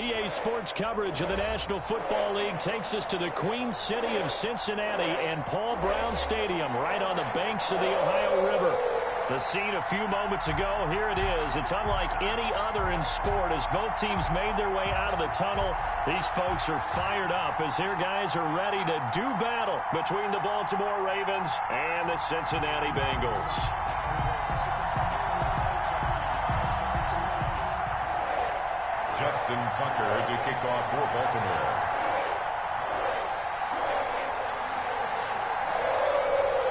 EA Sports coverage of the National Football League takes us to the Queen City of Cincinnati and Paul Brown Stadium right on the banks of the Ohio River. The scene a few moments ago, here it is. It's unlike any other in sport as both teams made their way out of the tunnel. These folks are fired up as their guys are ready to do battle between the Baltimore Ravens and the Cincinnati Bengals. Justin Tucker to kick off for Baltimore.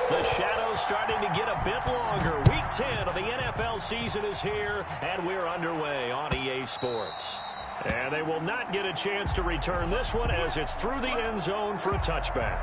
The shadow's starting to get a bit longer. Week 10 of the NFL season is here, and we're underway on EA Sports. And they will not get a chance to return this one as it's through the end zone for a touchback.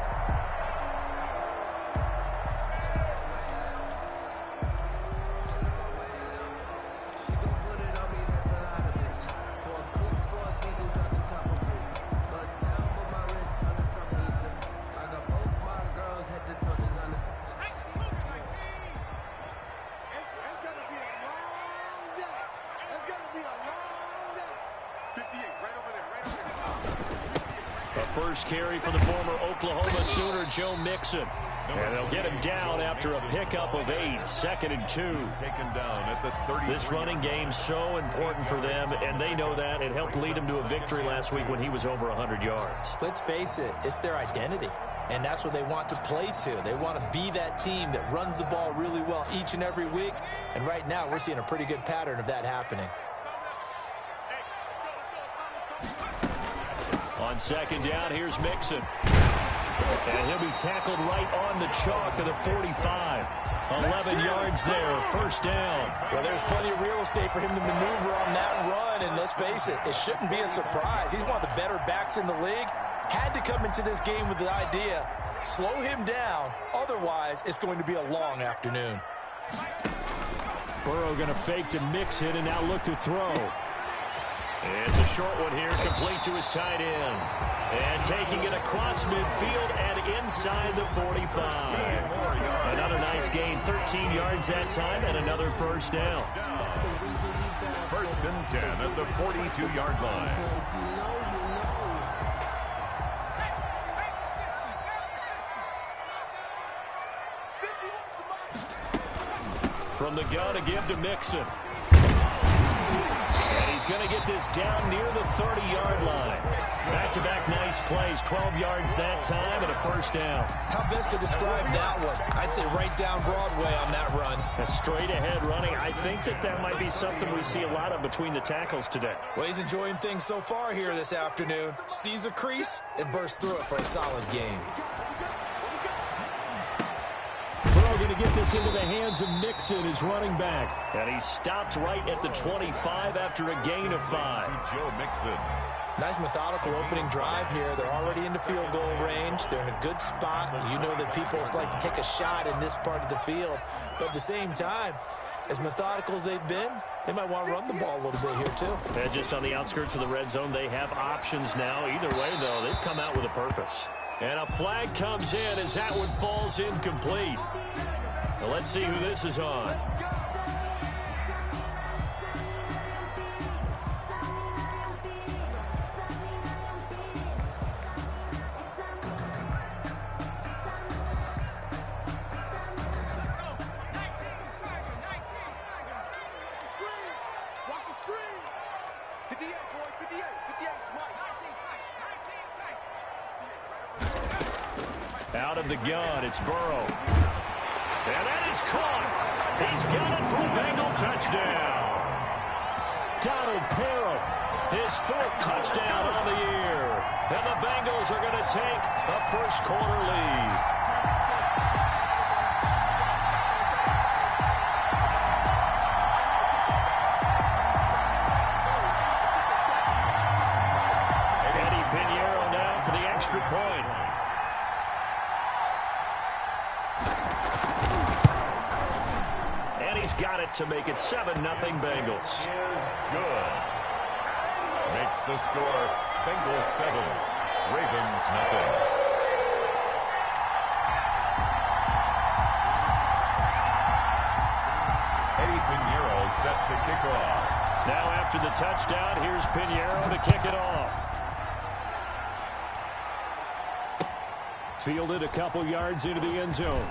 First carry for the former Oklahoma Sooner, Joe Mixon. And they'll get him down after a pickup of 8, 2nd and 2. Taken down at the 30. This running game so important for them, and they know that. It helped lead them to a victory last week when he was over 100 yards. Let's face it, it's their identity, and that's what they want to play to. They want to be that team that runs the ball really well each and every week, and right now we're seeing a pretty good pattern of that happening. On second down, here's Mixon. And he'll be tackled right on the chalk of the 45. 11 yards there, first down. Well, there's plenty of real estate for him to maneuver on that run, and let's face it, it shouldn't be a surprise. He's one of the better backs in the league. Had to come into this game with the idea, slow him down, otherwise it's going to be a long afternoon. Burrow going to fake to Mixon and now look to throw. It's a short one here, complete to his tight end. And taking it across midfield and inside the 45. Another nice gain, 13 yards that time, and another first down. First and 10 at the 42-yard line. From the gun to give to Mixon. And he's going to get this down near the 30-yard line. Back-to-back nice plays, 12 yards that time and a first down. How best to describe that one? I'd say right down Broadway on that run. A straight-ahead running. I think that might be something we see a lot of between the tackles today. Well, he's enjoying things so far here this afternoon. Sees a crease and bursts through it for a solid gain. Going to get this into the hands of Mixon, his running back. And he stopped right at the 25 after a gain of 5. Joe Mixon. Nice methodical opening drive here. They're already into field goal range. They're in a good spot. You know that people like to take a shot in this part of the field. But at the same time, as methodical as they've been, they might want to run the ball a little bit here too. And just on the outskirts of the red zone, they have options now. Either way, though, they've come out with a purpose. And a flag comes in as that one falls incomplete. Now let's see who this is on. Out of the gun, it's Burrow. And that is caught. He's got it for a Bengal touchdown. Donald Parham, his 4th touchdown on the year. And the Bengals are going to take a first-quarter lead. Eddie Pinheiro now for the extra point. Got it to make it 7-0 Bengals. Is good. Makes the score Bengals 7, Ravens nothing. Eddie Pinheiro set to kick off. Now after the touchdown, here's Pinheiro to kick it off. Fielded a couple yards into the end zone.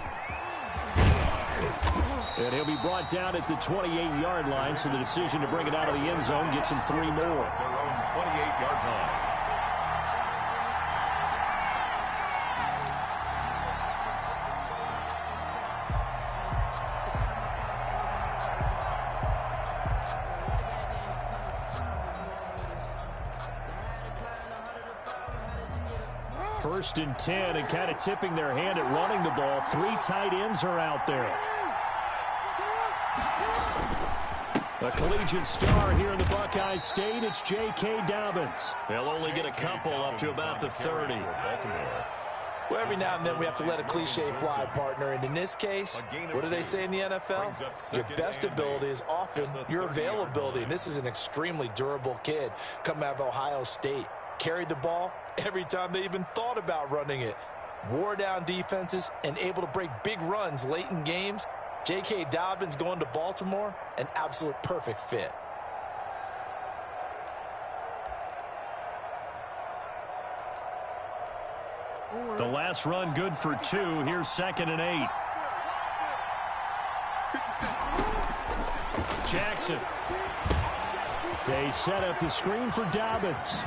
And he'll be brought down at the 28-yard line, so the decision to bring it out of the end zone gets him 3 more. Their own 28-yard line. First and 10, and kind of tipping their hand at running the ball. 3 tight ends are out there. A collegiate star here in the Buckeye State, it's J.K. Dobbins. They'll only get a couple up to about the 30. Well, every now and then we have to let a cliche fly, partner. And in this case, what do they say in the NFL? Your best ability is often your availability. And this is an extremely durable kid coming out of Ohio State. Carried the ball every time they even thought about running it. Wore down defenses and able to break big runs late in games. J.K. Dobbins going to Baltimore, an absolute perfect fit. The last run good for 2. Here's 2nd and 8. Jackson. They set up the screen for Dobbins.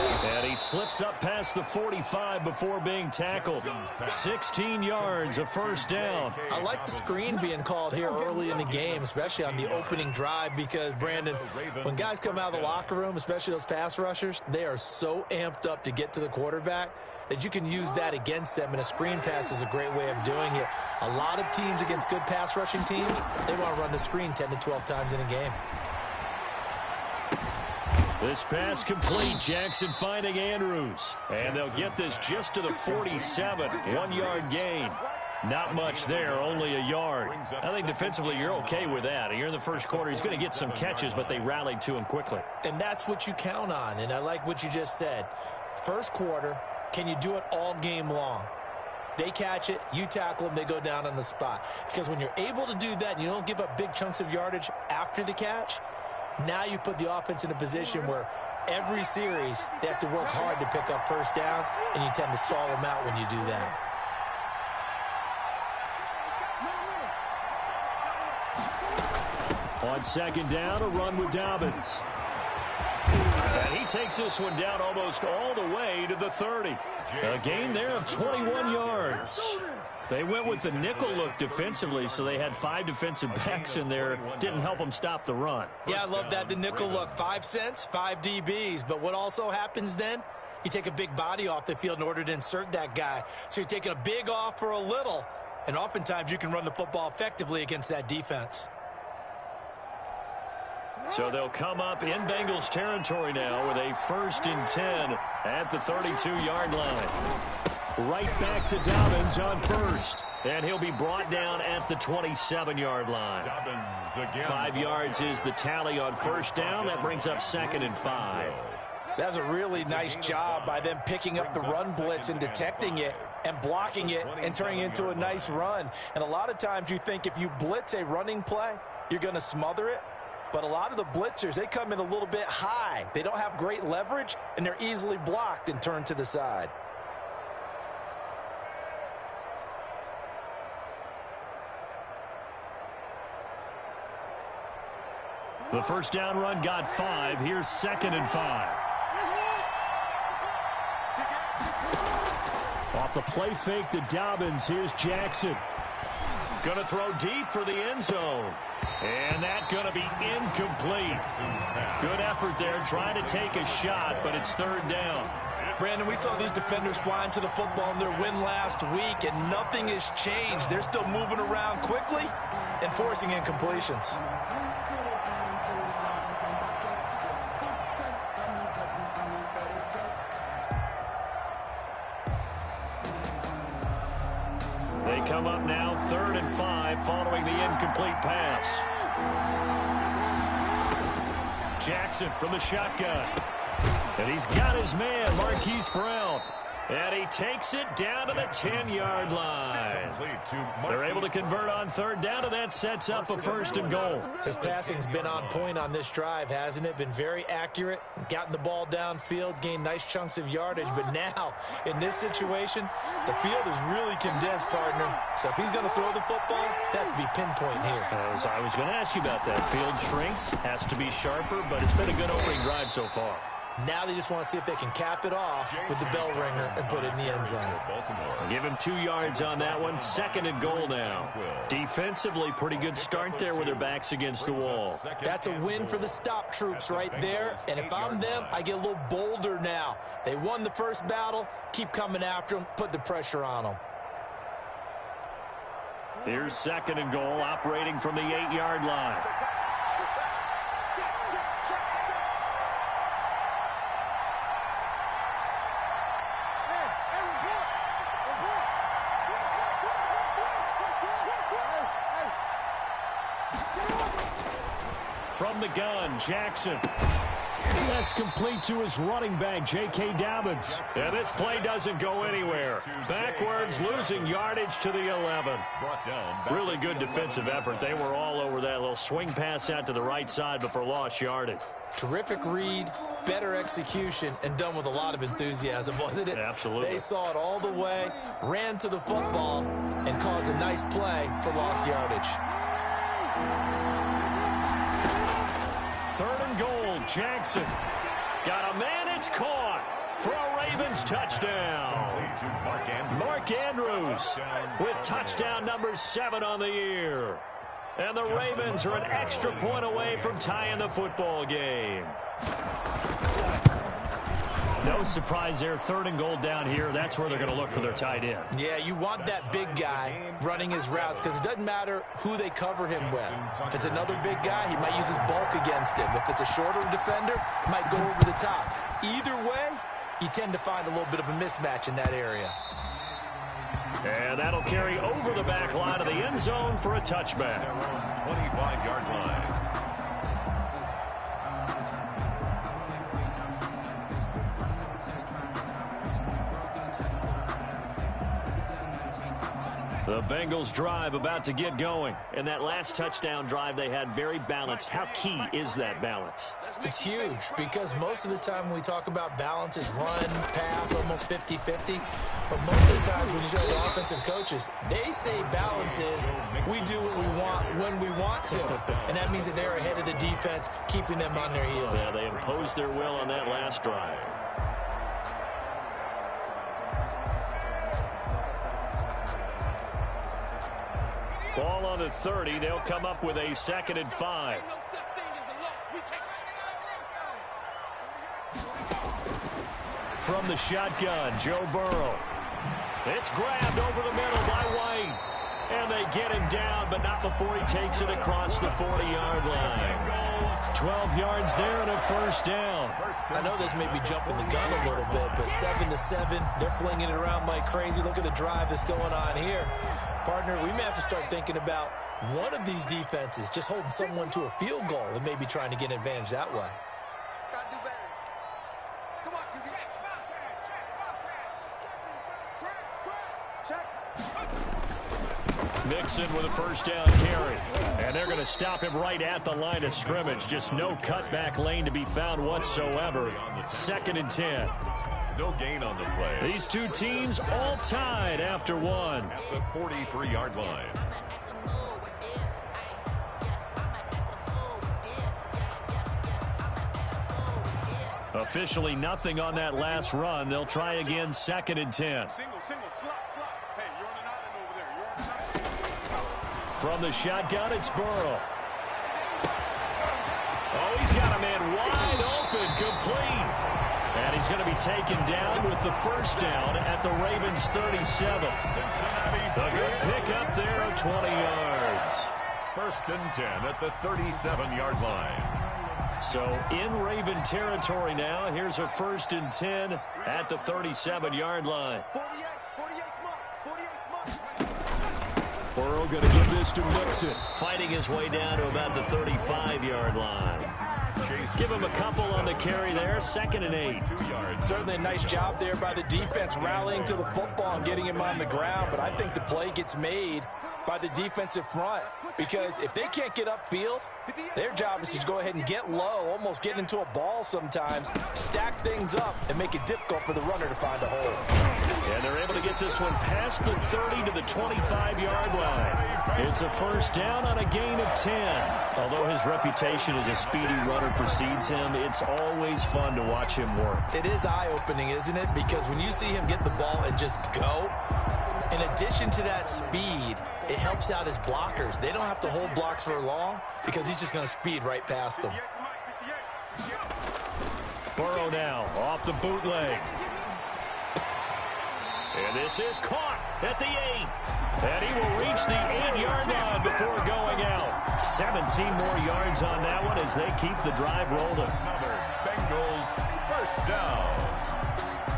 And he slips up past the 45 before being tackled. 16 yards, a first down. I like the screen being called here early in the game, especially on the opening drive, because, Brandon, when guys come out of the locker room, especially those pass rushers, they are so amped up to get to the quarterback that you can use that against them, and a screen pass is a great way of doing it. A lot of teams against good pass rushing teams, they want to run the screen 10 to 12 times in a game. This pass complete. Jackson finding Andrews. And they'll get this just to the 47. 1-yard gain. Not much there, only a yard. I think defensively you're okay with that. You're in the first quarter. He's going to get some catches, but they rallied to him quickly. And that's what you count on. And I like what you just said. First quarter, can you do it all game long? They catch it, you tackle them, they go down on the spot. Because when you're able to do that and you don't give up big chunks of yardage after the catch, now you put the offense in a position where every series they have to work hard to pick up first downs, and you tend to stall them out when you do that. On 2nd down, a run with Dobbins. And he takes this one down almost all the way to the 30. A gain there of 21 yards. They went with the nickel look defensively, so they had 5 defensive backs in there. Didn't help them stop the run. Yeah, I love that, the nickel look. 5 cents, 5 DBs. But what also happens then? You take a big body off the field in order to insert that guy. So you're taking a big off for a little, and oftentimes you can run the football effectively against that defense. So they'll come up in Bengals territory now with a 1st and 10 at the 32-yard line. Right back to Dobbins on 1st. And he'll be brought down at the 27-yard line. 5 yards is the tally on 1st down. That brings up 2nd and 5. That's a really nice job by them picking up the run blitz and detecting it and blocking it and turning it into a nice run. And a lot of times you think if you blitz a running play, you're going to smother it. But a lot of the blitzers, they come in a little bit high. They don't have great leverage, and they're easily blocked and turned to the side. The first down run got 5. Here's 2nd and 5. Off the play fake to Dobbins. Here's Jackson. Going to throw deep for the end zone. And that going to be incomplete. Good effort there, trying to take a shot, but it's 3rd down. Brandon, we saw these defenders flying to the football in their win last week, and nothing has changed. They're still moving around quickly and forcing incompletions. They come up now 3rd and 5 following the incomplete pass. Jackson from the shotgun. And he's got his man, Marquise Brown. And he takes it down to the 10-yard line. They're able to convert on third down, and that sets up a 1st and goal. His passing's been on point on this drive, hasn't it? Been very accurate, gotten the ball downfield, gained nice chunks of yardage. But now, in this situation, the field is really condensed, partner. So if he's going to throw the football, that has to be pinpoint here. I was going to ask you about that. Field shrinks, has to be sharper, but it's been a good opening drive so far. Now they just want to see if they can cap it off with the bell ringer and put it in the end zone. Give him 2 yards on that one. 2nd and goal now. Defensively, pretty good start there with their backs against the wall. That's a win for the stop troops right there. And if I'm them, I get a little bolder now. They won the first battle. Keep coming after them. Put the pressure on them. Here's 2nd and goal, operating from the 8-yard line. From the gun, Jackson. That's complete to his running back, J.K. Dobbins. And this play doesn't go anywhere. Backwards, losing yardage to the 11. Really good defensive effort. They were all over that little swing pass out to the right side before lost yardage. Terrific read, better execution, and done with a lot of enthusiasm, wasn't it? Absolutely. They saw it all the way, ran to the football, and caused a nice play for lost yardage. 3rd and goal, Jackson. Got a man, it's caught for a Ravens touchdown. Mark Andrews with touchdown number 7 on the year. And the Ravens are an extra point away from tying the football game. No surprise there, 3rd and goal down here. That's where they're going to look for their tight end. Yeah, you want that big guy running his routes because it doesn't matter who they cover him with. If it's another big guy, he might use his bulk against him. If it's a shorter defender, he might go over the top. Either way, you tend to find a little bit of a mismatch in that area. And that'll carry over the back line of the end zone for a touchback. 25-yard line. The Bengals drive about to get going. And that last touchdown drive they had very balanced. How key is that balance? It's huge because most of the time when we talk about balance is run, pass, almost 50-50. But most of the times when you talk to offensive coaches, they say balance is we do what we want when we want to. And that means that they're ahead of the defense, keeping them on their heels. Yeah, they imposed their will on that last drive. Ball on the 30. They'll come up with a 2nd and 5. From the shotgun, Joe Burrow. It's grabbed over the middle by White. And they get him down, but not before he takes it across the 40-yard line. 12 yards there and a 1st down. I know this may be jumping the gun a little bit, but 7-7, they're flinging it around like crazy. Look at the drive that's going on here. Partner, we may have to start thinking about one of these defenses just holding someone to a field goal and maybe trying to get an advantage that way. Gotta do better. Come on, QB. Check. Mixon with a 1st down carry. And they're going to stop him right at the line of scrimmage. Just no cutback lane to be found whatsoever. 2nd and 10. No gain on the play. These two teams all tied after one. At the 43-yard line. Officially nothing on that last run. They'll try again, 2nd and 10. Single, slot. Hey, you're on an island over there. You're on an island. From the shotgun, it's Burrow. Oh, he's got a man wide open, complete. And he's going to be taken down with the 1st down at the Ravens 37. A good pickup there of 20 yards. 1st and 10 at the 37-yard line. So in Raven territory now. Here's a 1st and 10 at the 37-yard line. 48 month. Burrow going to give this to Mixon. Fighting his way down to about the 35-yard line. Give him a couple on the carry there, 2nd and 8. Certainly a nice job there by the defense rallying to the football and getting him on the ground, but I think the play gets made by the defensive front, because if they can't get upfield, their job is to go ahead and get low, almost get into a ball sometimes, stack things up, and make it difficult for the runner to find a hole. And they're able to get this one past the 30 to the 25-yard line. It's a first down on a gain of 10. Although his reputation as a speedy runner precedes him, it's always fun to watch him work. It is eye-opening, isn't it? Because when you see him get the ball and just go, in addition to that speed, it helps out his blockers. They don't have to hold blocks for long because he's just going to speed right past them. Burrow now off the bootleg. And this is caught at the 8. And he will reach the 8-yard line before going out. 17 more yards on that one as they keep the drive rolling. Another Bengals first down.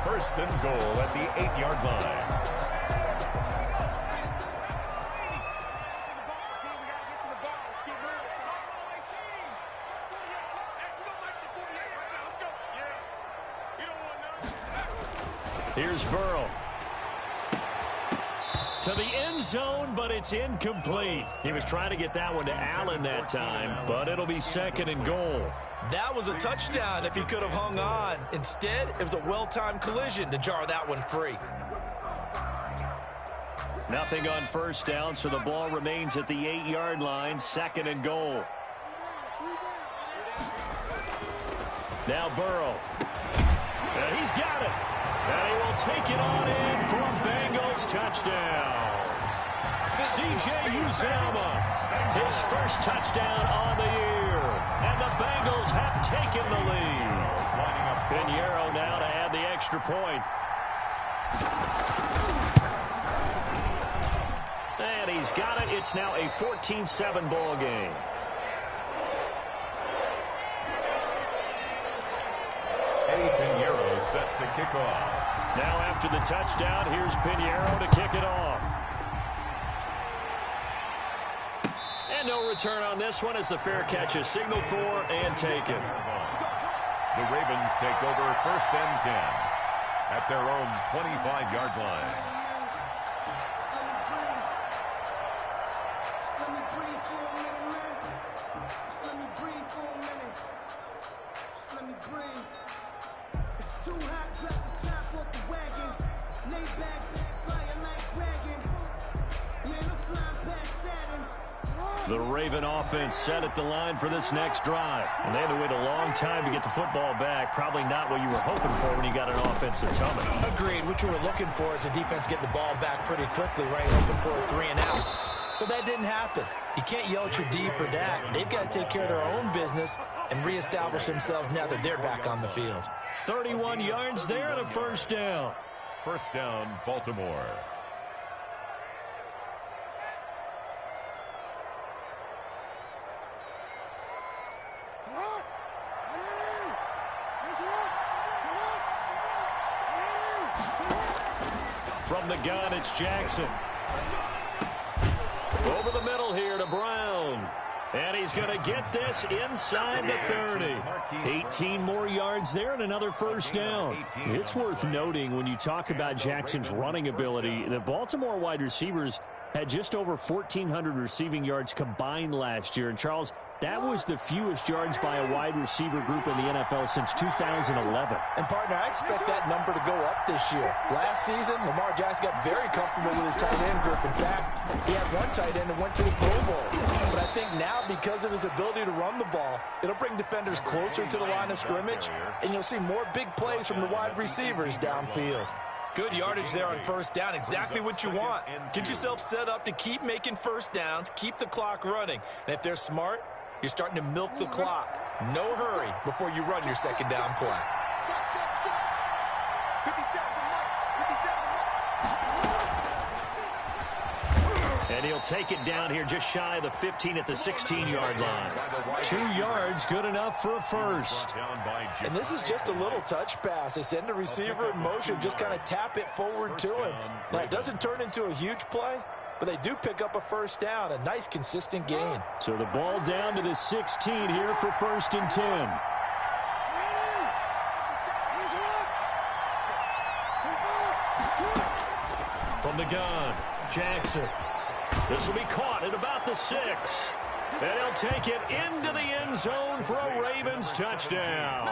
1st and goal at the 8-yard line. Here's Burrow. To the end zone, but it's incomplete. He was trying to get that one to Allen that time, but it'll be 2nd and goal. That was a touchdown if he could have hung on. Instead, it was a well-timed collision to jar that one free. Nothing on first down, so the ball remains at the 8-yard line, 2nd and goal. Now Burrow. And he's got it. And he will take it on in for a Bengals touchdown. C.J. Uzomah, his first touchdown on the year. And the Bengals have taken the lead. Pinheiro now to add the extra point. And he's got it. It's now a 14-7 ball game. Pinheiro set to kick off. Now after the touchdown, here's Pinheiro to kick it off. And no return on this one as the fair catch is signaled for and taken. The Ravens take over 1st and 10 at their own 25-yard line. The Raven offense set at the line for this next drive. And they had to wait a long time to get the football back. Probably not what you were hoping for when you got an offense that's humming. Agreed. What you were looking for is the defense get the ball back pretty quickly, right? Hoping for a 3 and out. So that didn't happen. You can't yell at your D for that. They've got to take care of their own business and reestablish themselves now that they're back on the field. 31 yards there and a first down. First down, Baltimore. From the gun, it's Jackson. Over the middle here to Brown. And he's going to get this inside the 30. 18 more yards there and another first down. It's worth noting when you talk about Jackson's running ability, the Baltimore wide receivers had just over 1,400 receiving yards combined last year. And, Charles, that was the fewest yards by a wide receiver group in the NFL since 2011. And, partner, I expect that number to go up this year. Last season, Lamar Jackson got very comfortable with his tight end group. In fact, he had one tight end that went to the Pro Bowl. But I think now, because of his ability to run the ball, it'll bring defenders closer to the line of scrimmage, and you'll see more big plays from the wide receivers downfield. Good yardage there on first down. Exactly what you want. Get yourself set up to keep making first downs, keep the clock running. And if they're smart, you're starting to milk the clock. No hurry before you run your second down play. And he'll take it down here just shy of the 15 at the 16-yard line. 2 yards, good enough for a first. And this is just a little touch pass. They send the receiver in motion, just kind of tap it forward to him. Now, it doesn't turn into a huge play, but they do pick up a first down. A nice, consistent gain. So the ball down to the 16 here for 1st and 10. From the gun, Jackson. This will be caught at about the 6. And he'll take it into the end zone for a Ravens touchdown.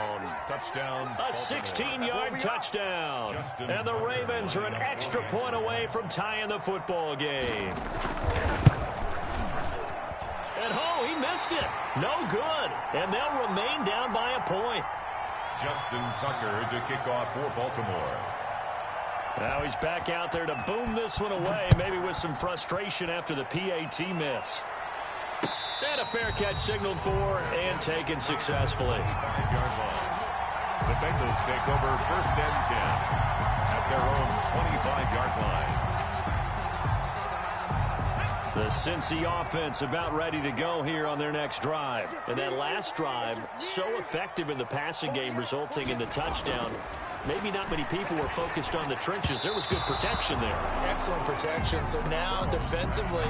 A 16-yard touchdown. And the Ravens are an extra point away from tying the football game. And he missed it. No good. And they'll remain down by a point. Justin Tucker to kick off for Baltimore. Now he's back out there to boom this one away, maybe with some frustration after the PAT miss. And a fair catch signaled for and taken successfully. 5-yard line. The Bengals take over 1st and 10 at their own 25-yard line. The Cincy offense about ready to go here on their next drive. And that last drive, so effective in the passing game, resulting in the touchdown. Maybe not many people were focused on the trenches. There was good protection there. Excellent protection. So now defensively,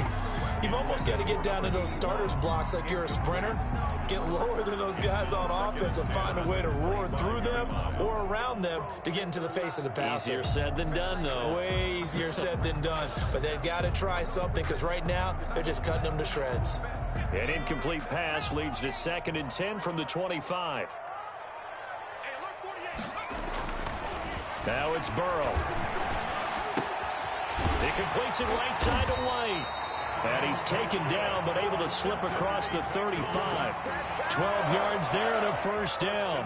you've almost got to get down to those starters blocks like you're a sprinter. Get lower than those guys on offense and find a way to roar through them or around them to get into the face of the passer. Easier said than done, though. Way easier said than done. But they've got to try something because right now they're just cutting them to shreds. An incomplete pass leads to 2nd and 10 from the 25. Now it's Burrow. He completes it right side to White. And he's taken down, but able to slip across the 35. 12 yards there and a first down.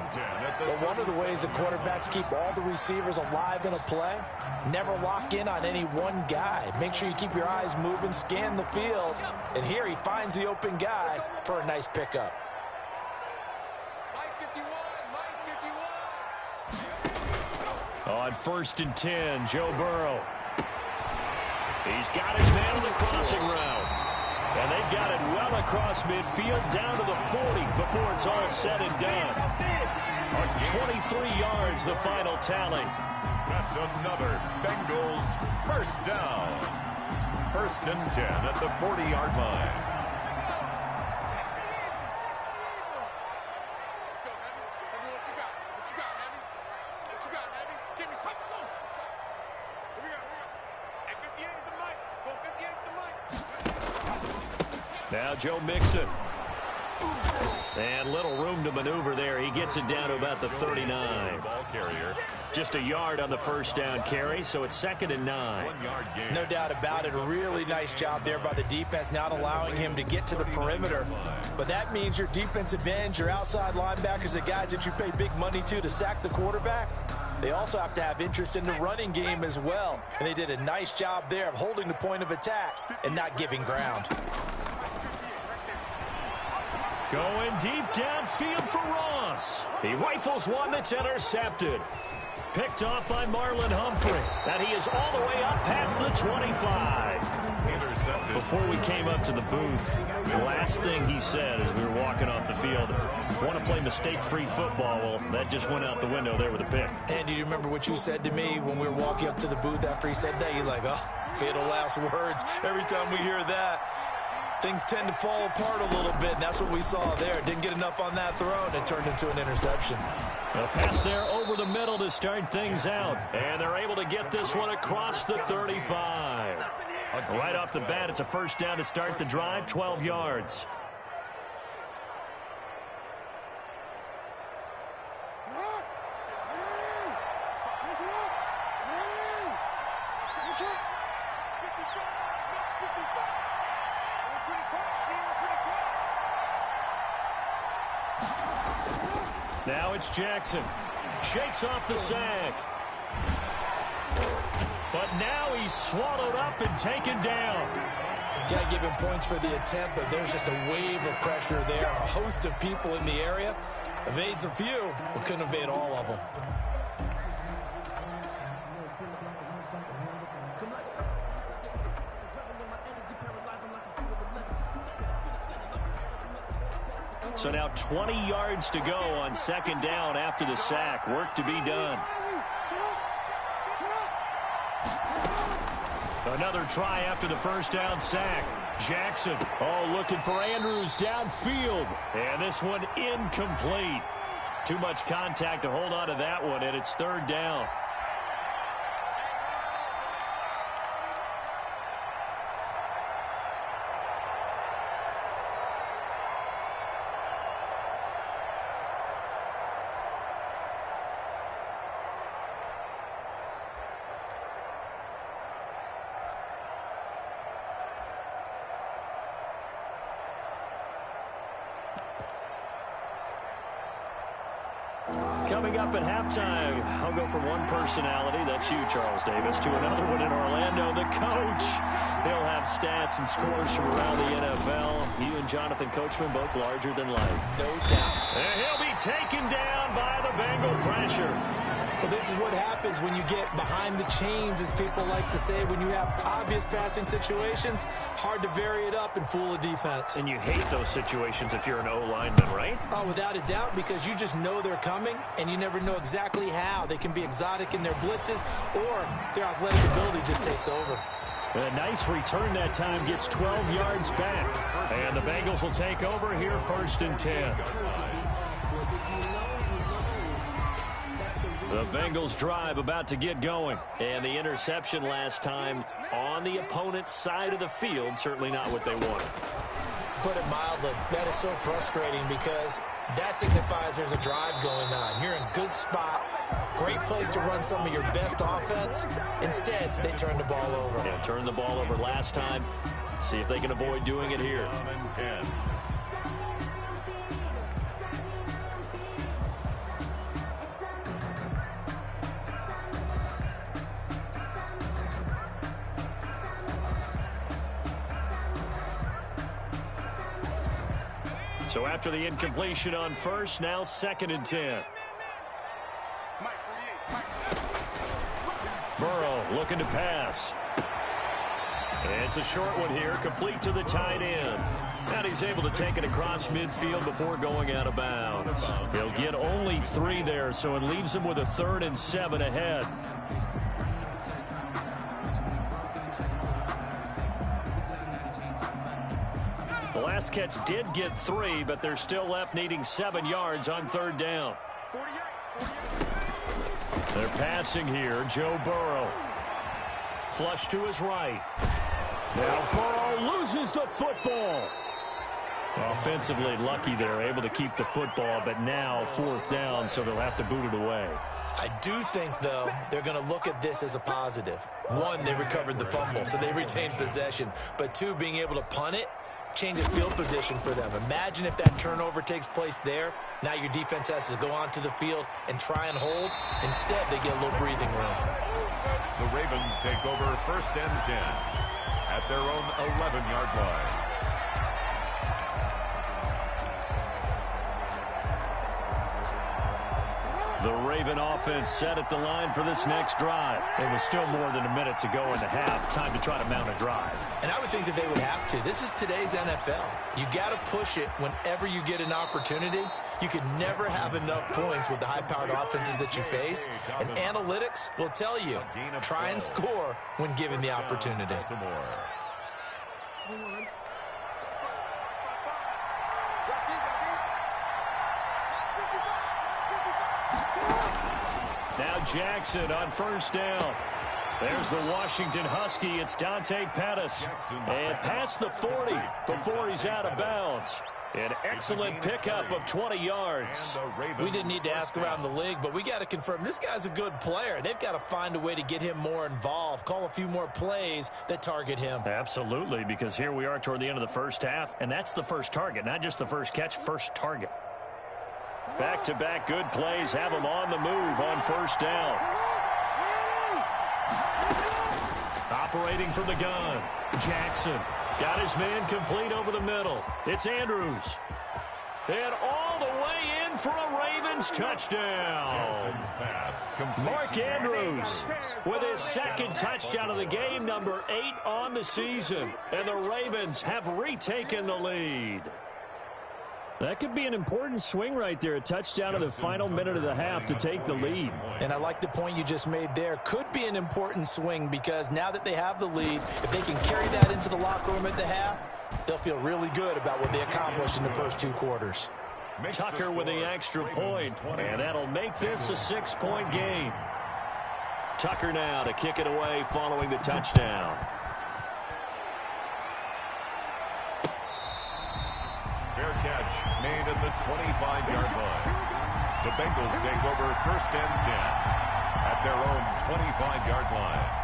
But one of the ways that quarterbacks keep all the receivers alive in a play, never lock in on any one guy. Make sure you keep your eyes moving, scan the field. And here he finds the open guy for a nice pickup. On 1st and 10, Joe Burrow. He's got his man on the crossing route. And they've got it well across midfield down to the 40 before it's all said and done. 23 yards, the final tally. That's another Bengals first down. 1st and 10 at the 40-yard line. Now Joe Mixon. And little room to maneuver there. He gets it down to about the 39. Ball carrier. Just a yard on the first down carry, so it's 2nd and 9. 1-yard gain. No doubt about it. A really nice job there by the defense, not allowing him to get to the perimeter. But that means your defensive ends, your outside linebackers, the guys that you pay big money to sack the quarterback, they also have to have interest in the running game as well. And they did a nice job there of holding the point of attack and not giving ground. Going deep downfield for Ross. He rifles one that's intercepted. Picked off by Marlon Humphrey. And he is all the way up past the 25. Intercepted. Before we came up to the booth, the last thing he said as we were walking off the field, want to play mistake-free football. Well, that just went out the window there with a pick. Andy, do you remember what you said to me when we were walking up to the booth after he said that? You're like, oh, fatal last words. Every time we hear that, things tend to fall apart a little bit, and that's what we saw there. Didn't get enough on that throw, and it turned into an interception. A pass there over the middle to start things out. And they're able to get this one across the 35. Right off the bat, it's a first down to start the drive, 12 yards. Now it's Jackson. Shakes off the sack. But now he's swallowed up and taken down. Got to give him points for the attempt, but there's just a wave of pressure there. A host of people in the area. Evades a few, but couldn't evade all of them. So now 20 yards to go on second down after the sack. Work to be done. The Another try after the first down sack. Jackson, looking for Andrews downfield. And this one incomplete. Too much contact to hold on to that one, and it's third down. Coming up at halftime, I'll go from one personality, that's you, Charles Davis, to another one in Orlando, the coach. He'll have stats and scores from around the NFL. You and Jonathan Coachman both larger than life. No doubt. And he'll be taken down by the Bengal pressure. Well, this is what happens when you get behind the chains, as people like to say. When you have obvious passing situations, hard to vary it up and fool a defense. And you hate those situations if you're an O-lineman, right? Oh, without a doubt, because you just know they're coming, and you never know exactly how. They can be exotic in their blitzes, or their athletic ability just takes over. A nice return that time, gets 12 yards back. And the Bengals will take over here, 1st and 10. The Bengals drive about to get going. And the interception last time on the opponent's side of the field, certainly not what they wanted. Put it mildly, that is so frustrating because that signifies there's a drive going on. You're in a good spot, great place to run some of your best offense. Instead, they turn the ball over. Yeah, turned the ball over last time. See if they can avoid doing it here. 10. So after the incompletion on first, now 2nd and 10. Burrow looking to pass. It's a short one here, complete to the tight end. And he's able to take it across midfield before going out of bounds. He'll get only 3 there, so it leaves him with a 3rd and 7 ahead. The last catch did get 3, but they're still left needing 7 yards on 3rd down. They're passing here. Joe Burrow. Flush to his right. Now Burrow loses the football. Offensively lucky they're able to keep the football, but now 4th down, so they'll have to boot it away. I do think, though, they're going to look at this as a positive. 1, they recovered the fumble, so they retained possession. But 2, being able to punt it, changes field position for them. Imagine if that turnover takes place there. Now your defense has to go onto the field and try and hold. Instead, they get a little breathing room. The Ravens take over 1st and 10 at their own 11-yard line. The Raven offense set at the line for this next drive. It was still more than a minute to go in the half. Time to try to mount a drive. And I would think that they would have to. This is today's NFL. You got to push it whenever you get an opportunity. You can never have enough points with the high-powered offenses that you face. And analytics will tell you, try and score when given the opportunity. Now Jackson on 1st down. There's the Washington Husky. It's Dante Pettis. And past the 40 before he's out of bounds. An excellent pickup of 20 yards. We didn't need to ask around the league, but we got to confirm this guy's a good player. They've got to find a way to get him more involved, call a few more plays that target him. Absolutely, because here we are toward the end of the first half, and that's the first target, not just the first catch, first target. Back-to-back good plays have him on the move on 1st down. Operating from the gun, Jackson. Got his man complete over the middle. It's Andrews. And all the way in for a Ravens touchdown. Mark Andrews with his 2nd touchdown of the game, number 8 on the season. And the Ravens have retaken the lead. That could be an important swing right there. A touchdown in the final minute of the half to take the lead. And I like the point you just made there. Could be an important swing because now that they have the lead, if they can carry that into the locker room at the half, they'll feel really good about what they accomplished in the first 2 quarters. Tucker with the extra point, and that'll make this a 6-point game. Tucker now to kick it away following the touchdown. Fair catch made at the 25-yard line. The Bengals take over 1st and 10 at their own 25-yard line.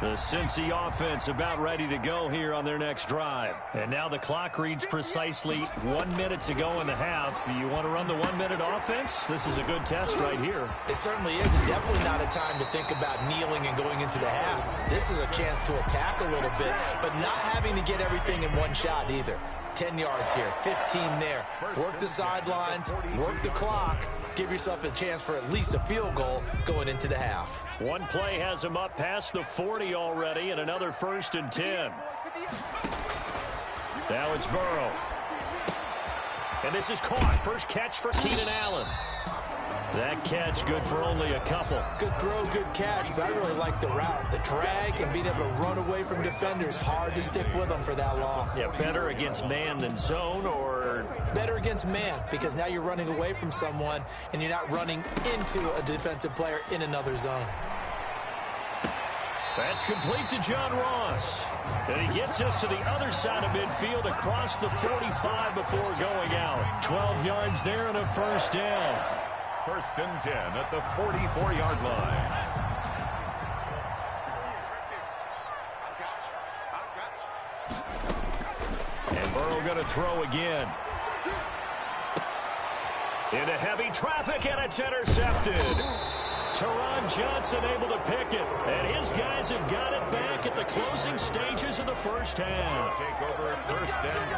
The Cincy offense about ready to go here on their next drive. And now the clock reads precisely 1 minute to go in the half. You want to run the 1-minute offense? This is a good test right here. It certainly is, and definitely not a time to think about kneeling and going into the half. This is a chance to attack a little bit, but not having to get everything in one shot either. 10 yards here, 15 there. Work the sidelines, work the clock. Give yourself a chance for at least a field goal going into the half. One play has him up past the 40 already, and another 1st and 10. Now it's Burrow. And this is caught. First catch for Keenan Allen. That catch good for only a couple. Good throw, good catch, but I really like the route. The drag and being able to run away from defenders. Hard to stick with them for that long. Yeah, better against man than zone, or? Better against man, because now you're running away from someone and you're not running into a defensive player in another zone. That's complete to John Ross. And he gets us to the other side of midfield across the 45 before going out. 12 yards there and a 1st down. 1st and 10 at the 44-yard line. And Burrow going to throw again. Into heavy traffic, and it's intercepted. Teron Johnson able to pick it. And his guys have got it back at the closing stages of the first half. Take over 1st and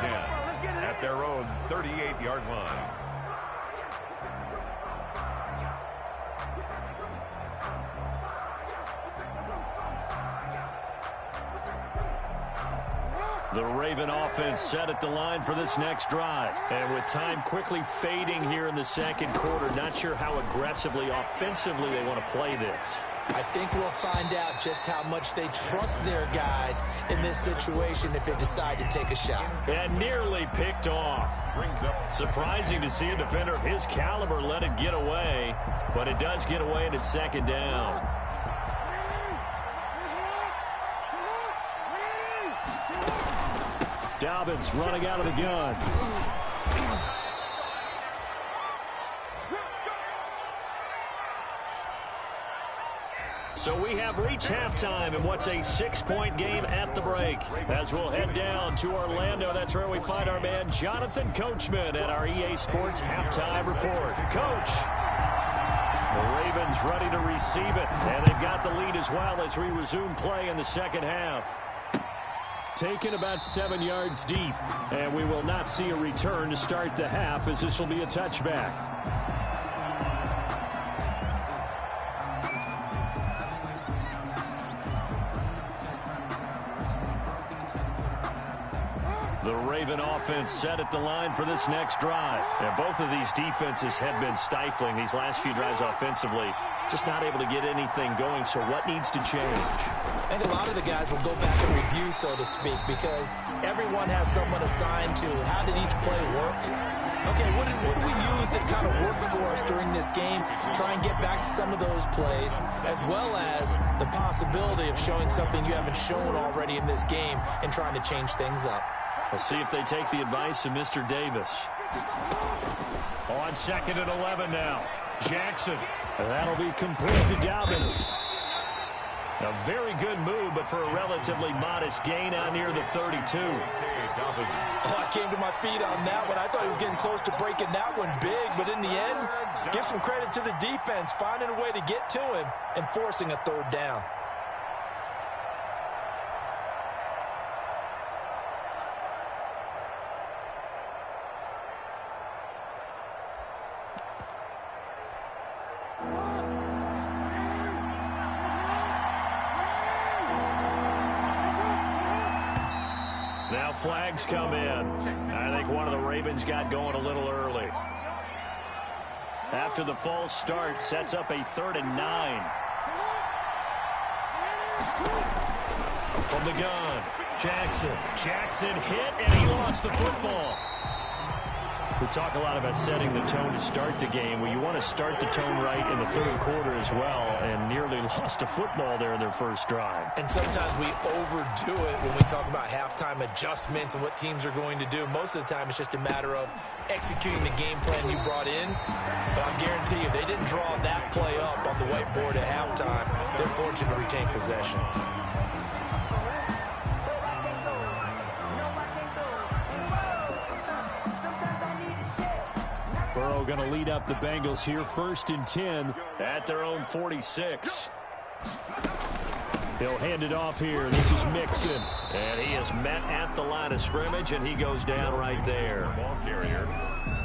10 at their own 38-yard line. The Raven offense set at the line for this next drive. And with time quickly fading here in the 2nd quarter, not sure how aggressively, offensively they want to play this. I think we'll find out just how much they trust their guys in this situation if they decide to take a shot. And nearly picked off. Surprising to see a defender of his caliber let it get away, but it does get away and it's 2nd down. Dobbins running out of the gun. So we have reached halftime in what's a 6-point game at the break. As we'll head down to Orlando, that's where we find our man Jonathan Coachman at our EA Sports Halftime Report. Coach, the Ravens ready to receive it, and they've got the lead as well as we resume play in the 2nd half. Taken about 7 yards deep, and we will not see a return to start the half as this will be a touchback. The Raven offense set at the line for this next drive. And both of these defenses have been stifling these last few drives offensively. Just not able to get anything going, so what needs to change? I think a lot of the guys will go back and review, so to speak, because everyone has someone assigned to how did each play work. Okay, what did we use that kind of worked for us during this game? Try and get back to some of those plays, as well as the possibility of showing something you haven't shown already in this game and trying to change things up. We'll see if they take the advice of Mr. Davis. On 2nd and 11 now. Jackson. And that'll be complete to Dobbins. A very good move, but for a relatively modest gain out near the 32. Oh, I came to my feet on that one. I thought he was getting close to breaking that one big, but in the end, give some credit to the defense, finding a way to get to him and forcing a 3rd down. flags come in. I think one of the Ravens got going a little early. After the false start, sets up a 3rd and 9. From the gun, Jackson hit, and he lost the football. We talk a lot about setting the tone to start the game. Well, you want to start the tone right in the 3rd quarter as well, and nearly lost a football there in their first drive. And sometimes we overdo it when we talk about halftime adjustments and what teams are going to do. Most of the time, it's just a matter of executing the game plan you brought in. But I guarantee you, they didn't draw that play up on the whiteboard at halftime. They're fortunate to retain possession. Burrow going to lead up the Bengals here, 1st and 10 at their own 46. He'll hand it off here. This is Mixon. And he is met at the line of scrimmage, and he goes down right there. Ball carrier.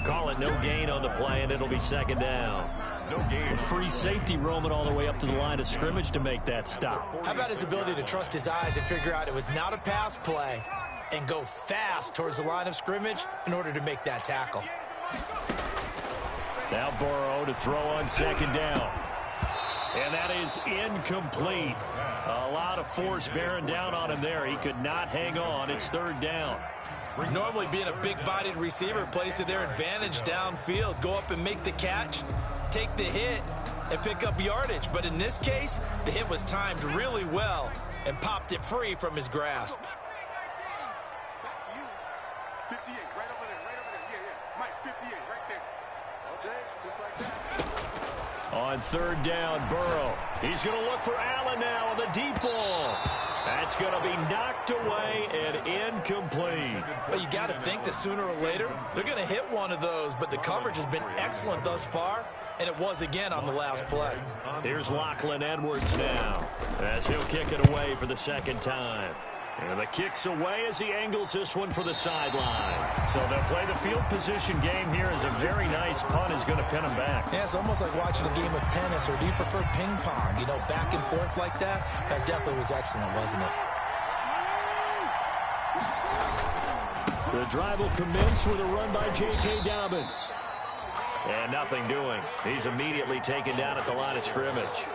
Call it no gain on the play, and it'll be 2nd down. No gain. A free safety roaming all the way up to the line of scrimmage to make that stop. How about his ability to trust his eyes and figure out it was not a pass play and go fast towards the line of scrimmage in order to make that tackle? Now Burrow to throw on 2nd down. And that is incomplete. A lot of force bearing down on him there. He could not hang on. It's 3rd down. Normally being a big-bodied receiver plays to their advantage downfield. Go up and make the catch, take the hit, and pick up yardage. But in this case, the hit was timed really well and popped it free from his grasp. Back to you. 58, right over there, right over there. Yeah. Mike, 58, right there. All day, just like that. On 3rd down, Burrow. He's going to look for Allen now on the deep ball. That's going to be knocked away and incomplete. But you got to think that sooner or later, they're going to hit one of those. But the coverage has been excellent thus far, and it was again on the last play. Here's Lachlan Edwards now, as he'll kick it away for the 2nd time. And the kick's away as he angles this one for the sideline. So they'll play the field position game here as a very nice punt is going to pin him back. Yeah, it's almost like watching a game of tennis, or do you prefer ping pong? You know, back and forth like that? That definitely was excellent, wasn't it? The drive will commence with a run by J.K. Dobbins. And nothing doing. He's immediately taken down at the line of scrimmage.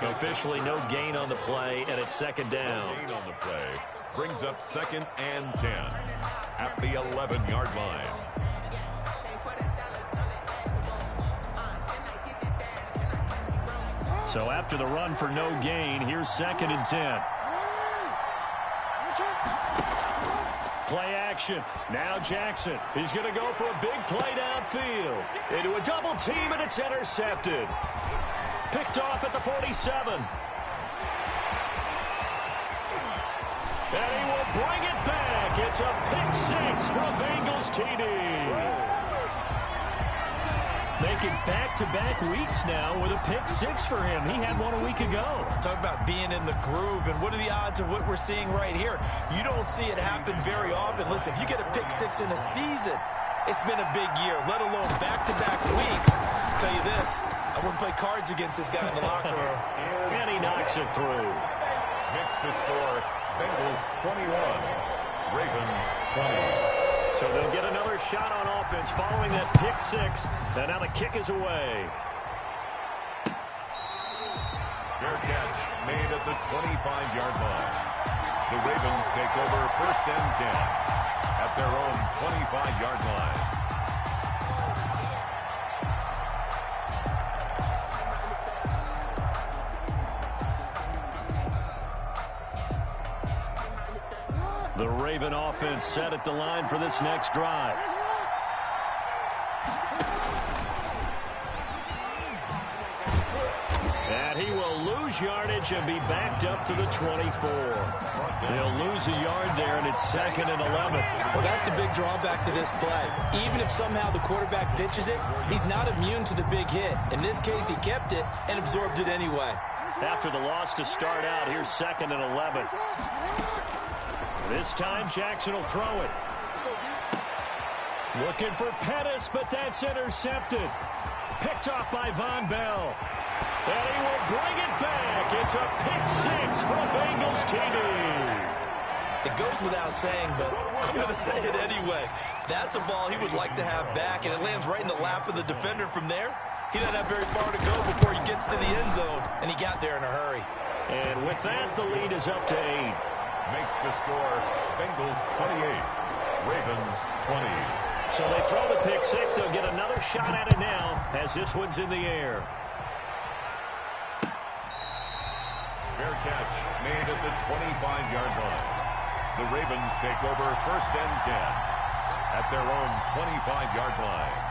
Officially no gain on the play, and it's 2nd down. Gain on the play brings up 2nd and 10 at the 11-yard line. So after the run for no gain, here's 2nd and 10. Play action. Now Jackson. He's going to go for a big play downfield. Into a double team, and it's intercepted. Picked off at the 47. And he will bring it back. It's a pick 6 for a Bengals TD. Making back-to-back weeks now with a pick 6 for him. He had one a week ago. Talk about being in the groove, and what are the odds of what we're seeing right here? You don't see it happen very often. Listen, if you get a pick 6 in a season, it's been a big year, let alone back-to-back weeks. I'll tell you this, I wouldn't play cards against this guy in the locker room. And he knocks it through. Makes the score Bengals 21, Ravens 20. So they'll get another shot on offense following that pick 6. And now the kick is away. Fair catch made at the 25-yard line. The Ravens take over 1st and 10 at their own 25-yard line. The Raven offense set at the line for this next drive. And he will lose yardage and be backed up to the 24. They'll lose a yard there, and it's 2nd and 11. Well, that's the big drawback to this play. Even if somehow the quarterback pitches it, he's not immune to the big hit. In this case, he kept it and absorbed it anyway. After the loss to start out, here's 2nd and 11. This time, Jackson will throw it. Looking for Pettis, but that's intercepted. Picked off by Von Bell. And he will bring it back. It's a pick 6 for a Bengals TD. It goes without saying, but I'm going to say it anyway. That's a ball he would like to have back, and it lands right in the lap of the defender from there. He doesn't have very far to go before he gets to the end zone, and he got there in a hurry. And with that, the lead is up to 8. Makes the score Bengals 28, Ravens 20. So they throw the pick six. They'll get another shot at it now as this one's in the air. Fair catch made at the 25-yard line. The Ravens take over 1st and 10 at their own 25-yard line.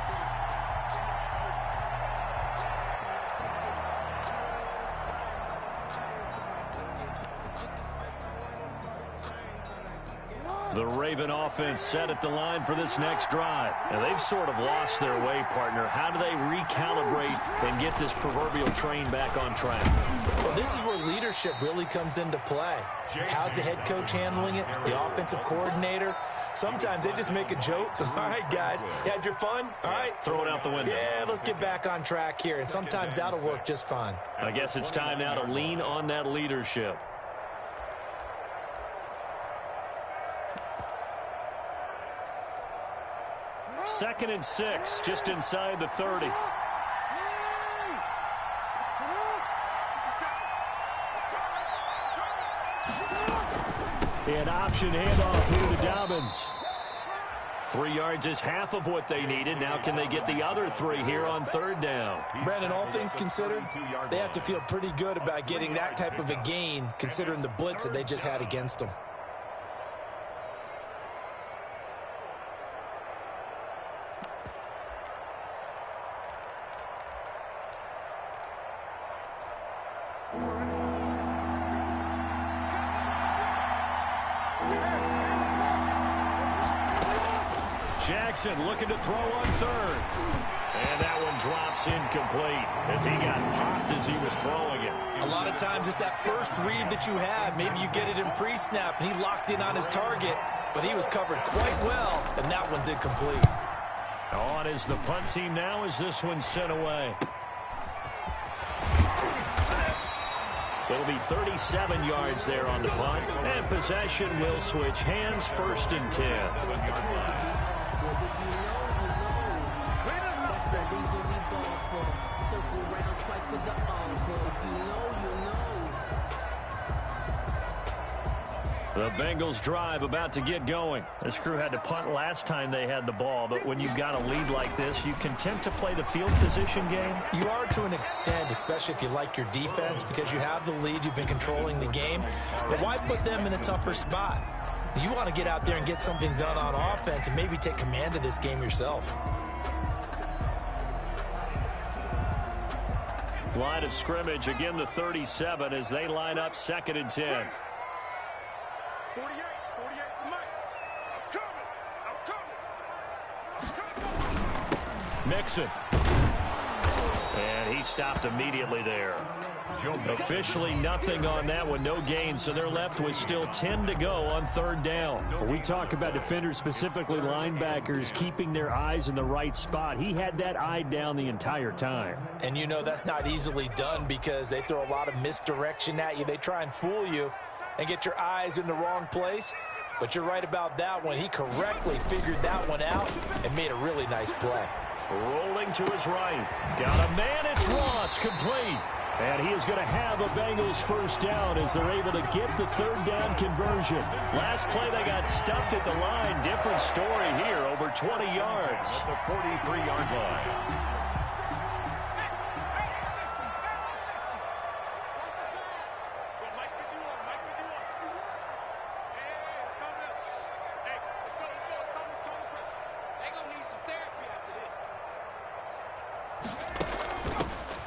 The Raven offense set at the line for this next drive. Now, they've sort of lost their way, partner. How do they recalibrate and get this proverbial train back on track? Well, this is where leadership really comes into play. How's the head coach handling it? The offensive coordinator? Sometimes they just make a joke. All right, guys, you had your fun? All right. Throw it out the window. Yeah, let's get back on track here. And sometimes that'll work just fine. I guess it's time now to lean on that leadership. Second and 6, just inside the 30. An option handoff here to Dobbins. 3 yards is half of what they needed. Now can they get the other 3 here on 3rd down? Brandon, all things considered, they have to feel pretty good about getting that type of a gain considering the blitz that they just had against them. Jackson looking to throw on 3rd. And that one drops incomplete as he got popped as he was throwing it. A lot of times it's that first read that you have. Maybe you get it in pre-snap, and he locked in on his target, but he was covered quite well, and that one's incomplete. On is the punt team now as this one's sent away. It'll be 37 yards there on the punt, and possession will switch hands, 1st and 10. The Bengals drive about to get going. This crew had to punt last time they had the ball, but when you've got a lead like this, you content to play the field position game? You are to an extent, especially if you like your defense, because you have the lead, you've been controlling the game. But why put them in a tougher spot? You want to get out there and get something done on offense and maybe take command of this game yourself. Line of scrimmage, again the 37 as they line up 2nd and 10. 48 for Mike. I'm coming. Mixon. And he stopped immediately there. Officially nothing on that one, no gain, so they're left with still 10 to go on 3rd down. We talk about defenders, specifically linebackers, keeping their eyes in the right spot. He had that eye down the entire time. And you know that's not easily done because they throw a lot of misdirection at you. They try and fool you and get your eyes in the wrong place. But you're right about that one. He correctly figured that one out and made a really nice play. Rolling to his right. Got a man, it's Ross, complete. And he is going to have a Bengals 1st down as they're able to get the 3rd down conversion. Last play, they got stuffed at the line. Different story here, over 20 yards. At the 43-yard line.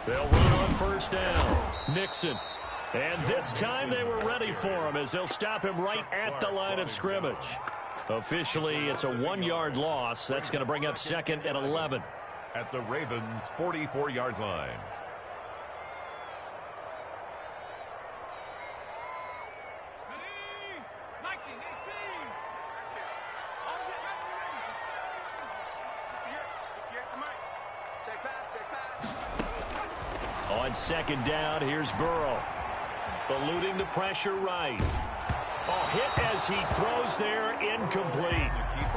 They'll run on 1st down. Nixon. And this time they were ready for him as they'll stop him right at the line of scrimmage. Officially, it's a 1-yard loss. That's going to bring up 2nd and 11. At the Ravens' 44-yard line. On 2nd down, here's Burrow. Eluding the pressure right. Oh, hit as he throws there, incomplete.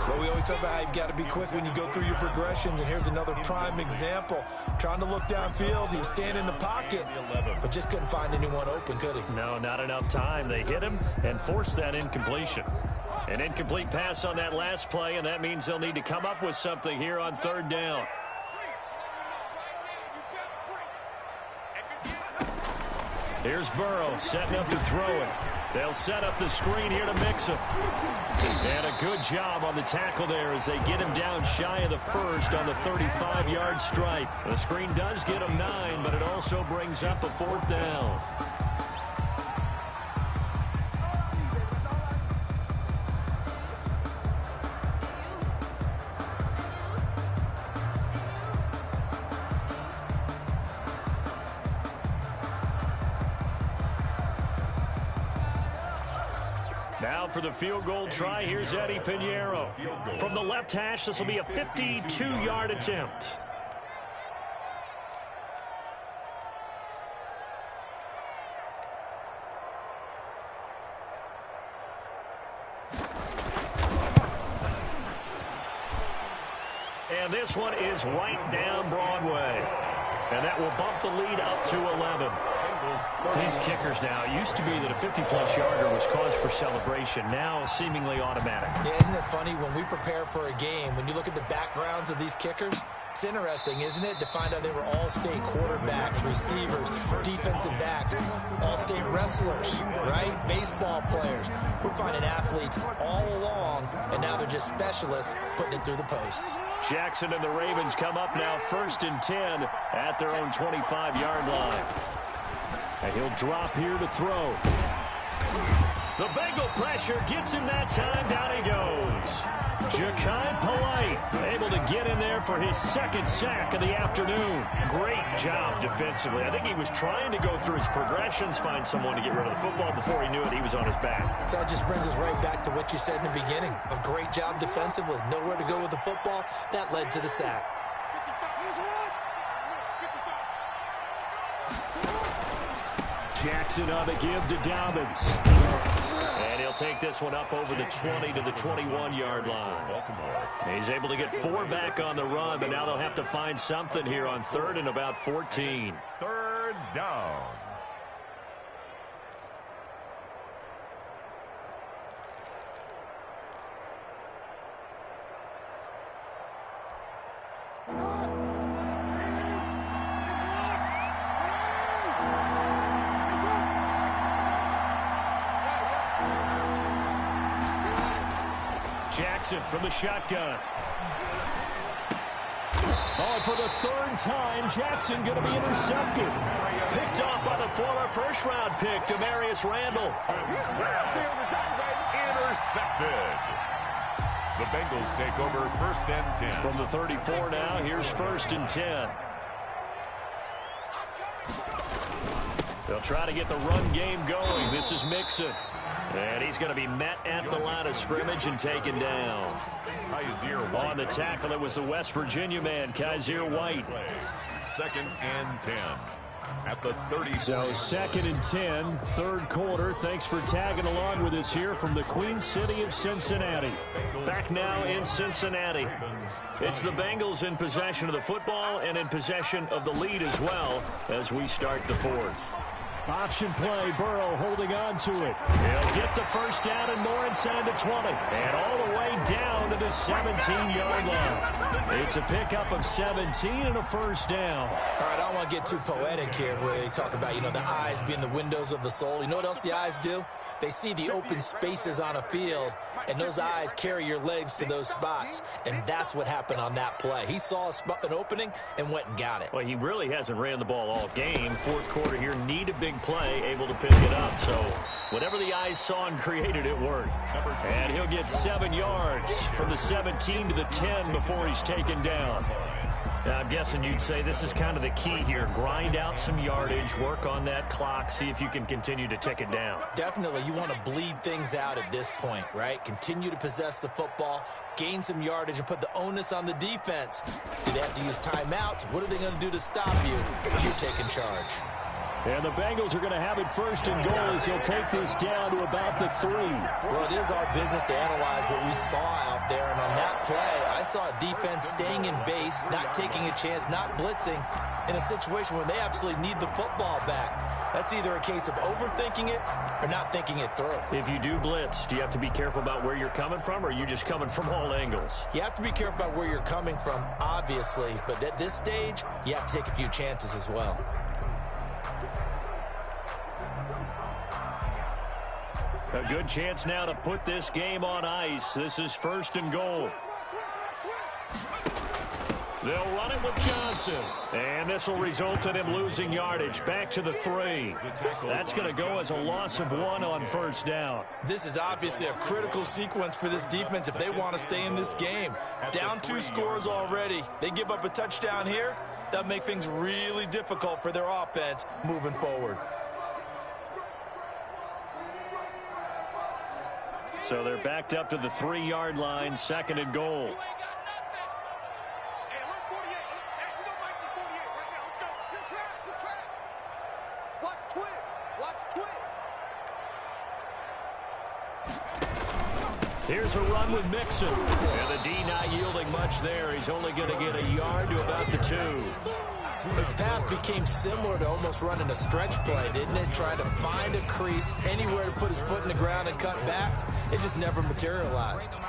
Well, we always talk about how you've got to be quick when you go through your progressions, and here's another prime example. Trying to look downfield, he was standing in the pocket, but just couldn't find anyone open, could he? No, not enough time. They hit him and forced that incompletion. An incomplete pass on that last play, and that means they'll need to come up with something here on third down. Here's Burrow setting up to throw it. They'll set up the screen here to mix him. And a good job on the tackle there as they get him down shy of the first on the 35-yard stripe. The screen does get him 9, but it also brings up a fourth down. Now for the field goal try, here's Eddie Pinheiro. From the left hash, this will be a 52-yard attempt. And this one is right down Broadway. And that will bump the lead up to 11. These kickers now, it used to be that a 50-plus yarder was cause for celebration. Now seemingly automatic. Yeah, isn't it funny when we prepare for a game, when you look at the backgrounds of these kickers, it's interesting, isn't it, to find out they were all-state quarterbacks, receivers, defensive backs, all-state wrestlers, right? Baseball players. We're finding athletes all along, and now they're just specialists putting it through the posts. Jackson and the Ravens come up now 1st and 10 at their own 25-yard line. And he'll drop here to throw. The Bengal pressure gets him that time. Down he goes. Ja'Kai Polite able to get in there for his second sack of the afternoon. Great job defensively. I think he was trying to go through his progressions, find someone to get rid of the football. Before he knew it, he was on his back. So that just brings us right back to what you said in the beginning. A great job defensively. Nowhere to go with the football. That led to the sack. Jackson on the give to Dobbins. And he'll take this one up over the 20 to the 21-yard line. He's able to get 4 back on the run, but now they'll have to find something here on 3rd and about 14. 3rd down. Jackson from the shotgun. Oh, for the 3rd time, Jackson going to be intercepted. Picked off by the former first-round pick, Demarius Randall. Intercepted. The Bengals take over 1st and 10. From the 34 now, here's 1st and 10. They'll try to get the run game going. This is Mixon. And he's going to be met at the line of scrimmage and taken down. On the tackle, it was the West Virginia man, Kaiser White. 2nd and 10 at the 30. So 2nd and 10, 3rd quarter. Thanks for tagging along with us here from the Queen City of Cincinnati. Back now in Cincinnati. It's the Bengals in possession of the football and in possession of the lead as well as we start the 4th. Option play, Burrow holding on to it. He'll get the first down and more inside the 20. And all the way down to the 17-yard line. It's a pickup of 17 and a first down. All right, I don't want to get too poetic here where they talk about, the eyes being the windows of the soul. You know what else the eyes do? They see the open spaces on a field, and those eyes carry your legs to those spots. And that's what happened on that play. He saw an opening and went and got it. Well, he really hasn't ran the ball all game. 4th quarter here, need a big play, able to pick it up. So whatever the eyes saw and created, it worked. And he'll get 7 yards from the 17 to the 10 before he's taken down. Now, I'm guessing you'd say this is kind of the key here. Grind out some yardage, work on that clock, see if you can continue to tick it down. Definitely. You want to bleed things out at this point, right? Continue to possess the football, gain some yardage, and put the onus on the defense. Do they have to use timeouts? What are they going to do to stop you? You're taking charge. And the Bengals are going to have it first and goal as he'll take this down to about the 3. Well, it is our business to analyze what we saw out there. And on that play, I saw a defense staying in base, not taking a chance, not blitzing in a situation where they absolutely need the football back. That's either a case of overthinking it or not thinking it through. If you do blitz, do you have to be careful about where you're coming from, or are you just coming from all angles? You have to be careful about where you're coming from, obviously. But at this stage, you have to take a few chances as well. A good chance now to put this game on ice. This is first and goal. They'll run it with Johnson. And this will result in him losing yardage. Back to the 3. That's going to go as a loss of 1 on first down. This is obviously a critical sequence for this defense if they want to stay in this game. Down 2 scores already. They give up a touchdown here. That'll make things really difficult for their offense moving forward. So they're backed up to the 3-yard line, second and goal. Here's a run with Mixon. And the D not yielding much there. He's only going to get a yard to about the 2. His path became similar to almost running a stretch play, didn't it? Trying to find a crease, anywhere to put his foot in the ground and cut back. It just never materialized.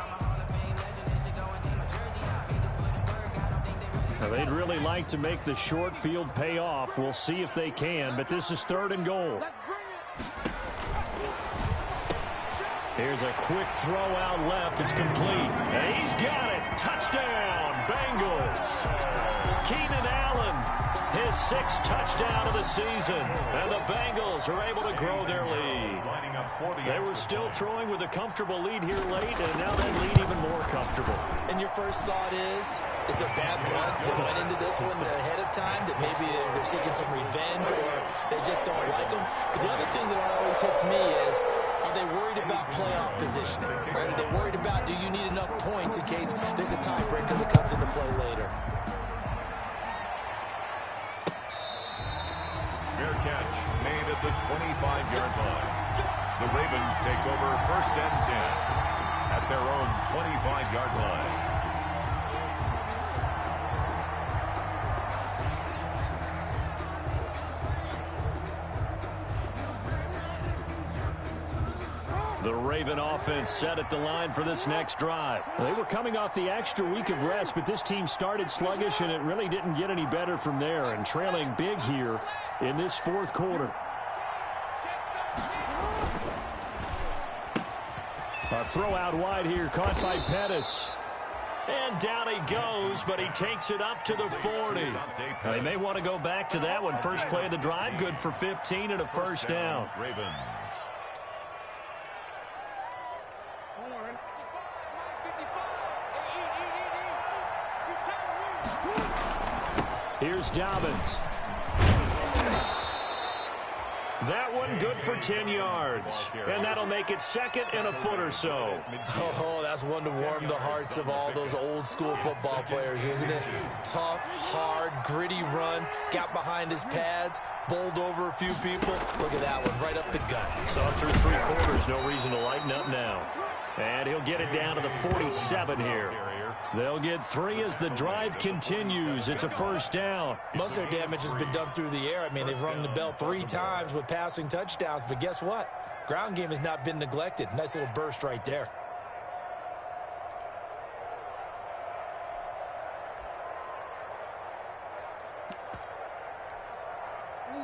Now, they'd really like to make the short field pay off. We'll see if they can, but this is third and goal. Here's a quick throw out left. It's complete. And he's got it. Touchdown, Bengals. Keenan Allen, his 6th touchdown of the season. And the Bengals are able to grow their lead. They were still throwing with a comfortable lead here late, and now that lead even more comfortable. And your first thought is there bad blood that went into this one ahead of time, that maybe they're seeking some revenge or they just don't like them? But the other thing that always hits me is, are they worried about playoff positioning? Right? Are they worried about, do you need enough points in case there's a tiebreaker that comes into play later? Fair catch made at the 25-yard line. The Ravens take over first and 10 at their own 25-yard line. The Raven offense set at the line for this next drive. They were coming off the extra week of rest, but this team started sluggish, and it really didn't get any better from there, and trailing big here in this 4th quarter. A throw out wide here, caught by Pettis. And down he goes, but he takes it up to the 40. They may want to go back to that one. First play of the drive, good for 15 and a first down. Ravens. Here's Dobbins. That one good for 10 yards. And that'll make it 2nd and a foot or so. Oh, that's one to warm the hearts of all those old school football players, isn't it? Tough, hard, gritty run. Got behind his pads, bowled over a few people. Look at that one, right up the gut. So through 3 quarters, no reason to lighten up now. And he'll get it down to the 47 here. They'll get 3 as the drive continues. It's a first down. Most of their damage has been done through the air. I mean, they've rung the bell 3 times with passing touchdowns, but guess what? Ground game has not been neglected. Nice little burst right there.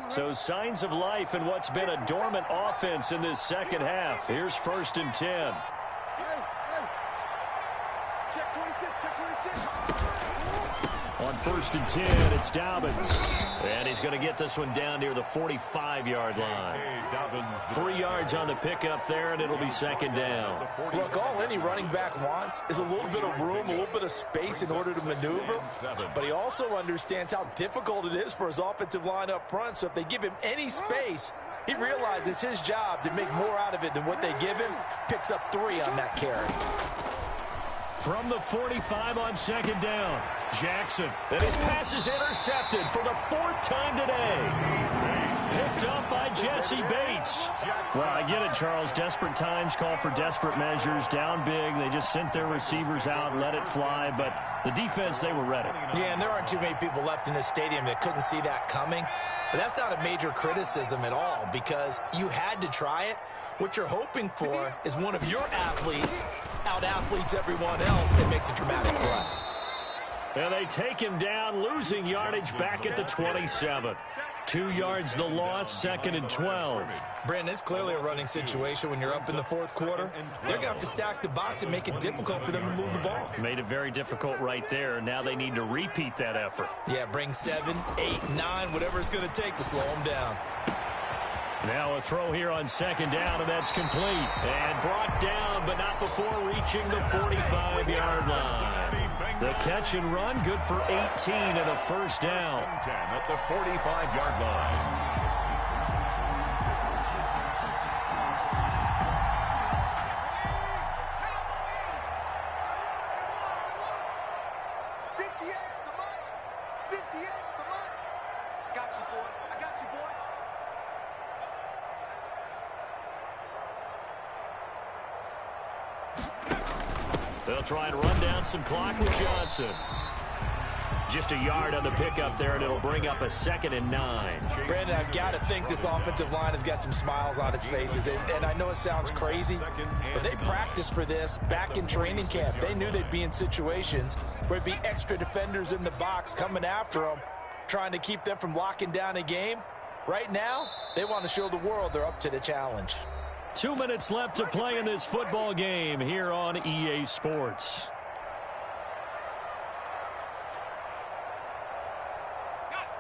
So signs of life in what's been a dormant offense in this second half. Here's first and 10. Check 26, check 26. On first and 10, it's Dobbins. And he's going to get this one down near the 45-yard line. 3 yards on the pickup there, and it'll be second down. Look, all any running back wants is a little bit of room, a little bit of space in order to maneuver. But he also understands how difficult it is for his offensive line up front. So if they give him any space, he realizes his job to make more out of it than what they give him. Picks up 3 on that carry. From the 45 on second down, Jackson. And his pass is intercepted for the 4th time today. picked up by Jesse Bates. Well, I get it, Charles. Desperate times call for desperate measures. Down big, they just sent their receivers out, let it fly. But the defense, they were ready. Yeah, and there aren't too many people left in this stadium that couldn't see that coming. But that's not a major criticism at all because you had to try it. What you're hoping for is one of your athletes out-athletes everyone else and makes a dramatic play. And they take him down, losing yardage back at the 27. 2 yards the loss, 2nd and 12. Brandon, it's clearly a running situation when you're up in the fourth quarter. They're going to have to stack the box and make it difficult for them to move the ball. Made it very difficult right there. Now they need to repeat that effort. Yeah, bring 7, 8, 9, whatever it's going to take to slow them down. Now a throw here on 2nd down, and that's complete. And brought down, but not before reaching the 45-yard line. The catch and run, good for 18 and a first down. 10 at the 45-yard line. They'll try and run down some clock with Johnson. Just a yard on the pickup there, and it'll bring up a 2nd and 9. Brandon, I've got to think this offensive line has got some smiles on its faces. And I know it sounds crazy, but they practiced for this back in training camp. They knew they'd be in situations where there'd be extra defenders in the box coming after them, trying to keep them from locking down a game. Right now, they want to show the world they're up to the challenge. 2 minutes left to play in this football game here on EA Sports.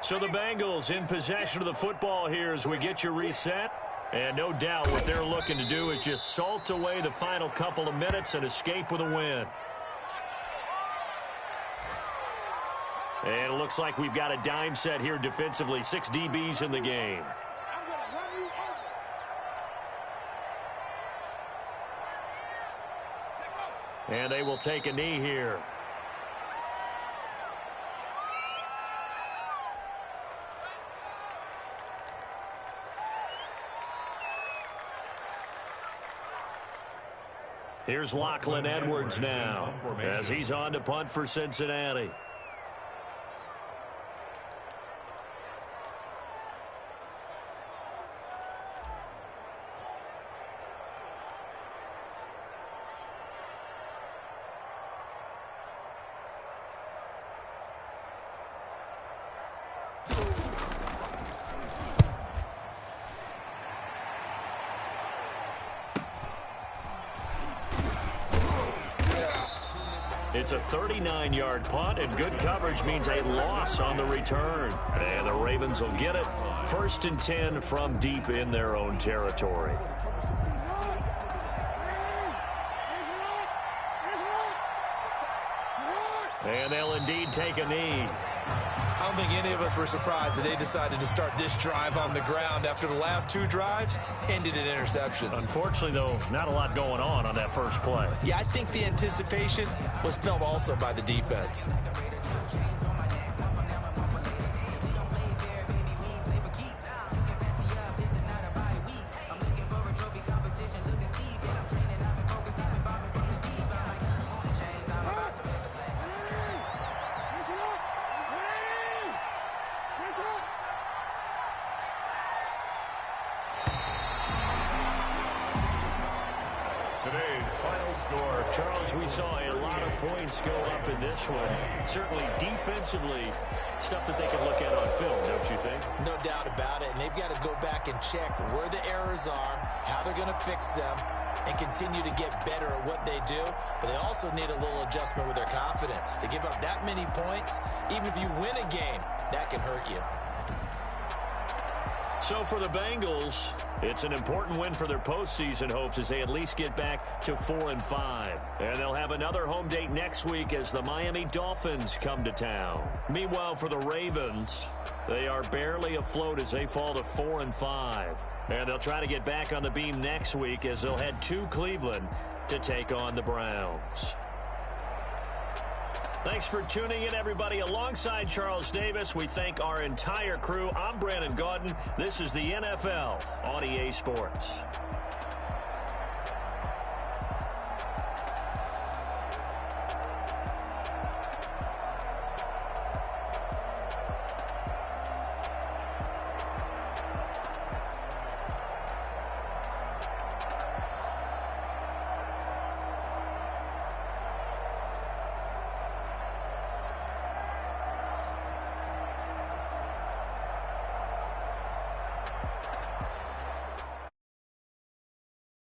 So the Bengals in possession of the football here as we get you reset. And no doubt what they're looking to do is just salt away the final couple of minutes and escape with a win. And it looks like we've got a dime set here defensively. 6 DBs in the game. And they will take a knee here. Here's Lachlan Edwards now as he's on to punt for Cincinnati. It's a 39-yard punt, and good coverage means a loss on the return. And the Ravens will get it. 1st and 10 from deep in their own territory. And they'll indeed take a knee. I don't think any of us were surprised that they decided to start this drive on the ground after the last 2 drives ended in interceptions. Unfortunately, though, not a lot going on that first play. Yeah, I think the anticipation was felt also by the defense. Charles, we saw a lot of points go up in this one. Certainly defensively, stuff that they can look at on film, don't you think? No doubt about it. And they've got to go back and check where the errors are, how they're going to fix them, and continue to get better at what they do. But they also need a little adjustment with their confidence. To give up that many points, even if you win a game, that can hurt you. So for the Bengals, it's an important win for their postseason hopes as they at least get back to 4-5. And they'll have another home date next week as the Miami Dolphins come to town. Meanwhile, for the Ravens, they are barely afloat as they fall to 4-5. And they'll try to get back on the beam next week as they'll head to Cleveland to take on the Browns. Thanks for tuning in, everybody. Alongside Charles Davis, we thank our entire crew. I'm Brandon Gaudin. This is the NFL on EA Sports.